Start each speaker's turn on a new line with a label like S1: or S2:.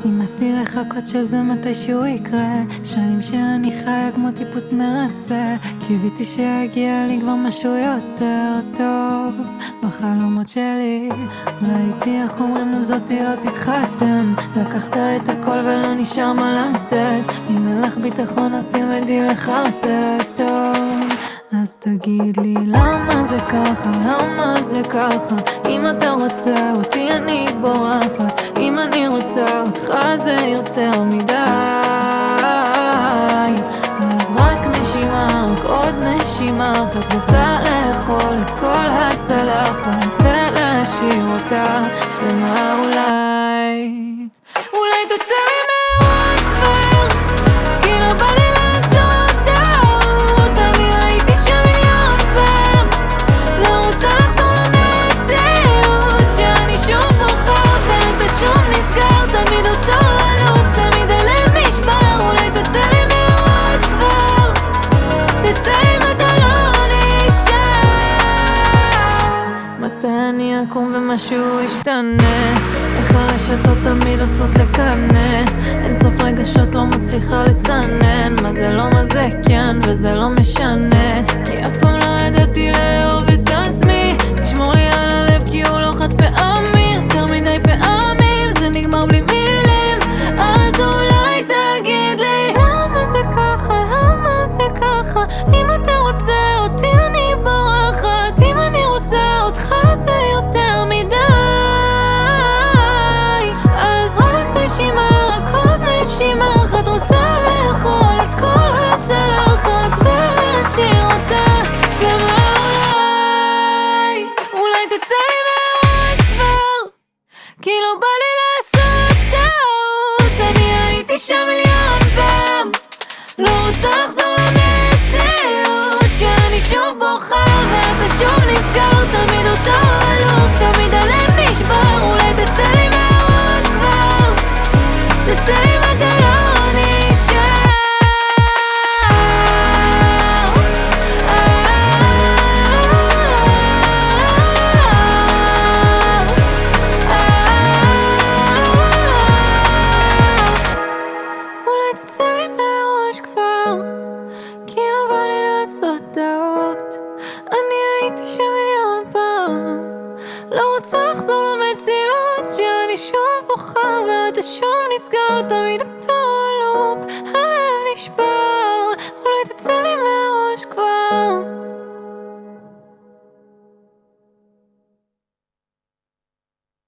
S1: נמאס לי לחכות שזה מתישהו יקרה, שנים שאני חיה כמו טיפוס מרצה. קיוויתי שיגיע לי כבר משהו יותר טוב בחלומות שלי. ראיתי איך אומרים לו זאתי לא תתחתן, לקחת את הכל ולא נשאר מה לתת. אם אין לך ביטחון אז תלמדי לחרטט טוב. אז תגיד לי למה זה ככה, למה זה ככה? אם אתה רוצה אותי אני בורחת, אם אני רוצה אותך זה יותר מדי. אז רק נשימה, רק עוד נשימה אחת. רוצה לאכול את כל הצלחת ולהשאיר אותה שלמה. אולי תצא לי מהראש כבר, כי לא בא לי לעשות טעות. אני הייתי שם מיליון פעם, לא רוצה לחזור למציאות שאני שוב בוכה ואתה שוב נזכר. תמיד אותו הלופ, תמיד הלב נשבר. אולי תצא לי מהראש כבר, תצא אם אתה לא נשאר. מתי אני אקום ומשהו ישתנה? איך הרשתות תמיד עושות לקנה, אין סוף רגשות לא מצליחה לסנן. מה זה לא, מה זה כן, וזה לא משנה, כי אף פעם לא ידעתי לאהוב את עצמי. תשמור לי על הלב כי הוא לא חד פעמי, יותר מדי פעמים זה נגמר בלי מילים. אז אולי תגיד לי למה זה ככה, למה זה ככה? אם אתה רוצה אותי אני בורחת, אם אני רוצה אותך זה יותר מדי. נשימה, רק עוד נשימה אחת. רוצה לאכול את כל הצלחת ולהשאיר אותה שלמה. אולי תצא לי מהראש כבר, כי לא בא לי לעשות טעות. אני הייתי שם מיליון פעם, לא רוצה לחזור למציאות שאני שוב בוכה ואתה שוב נזכר. תמיד אותו הלופ,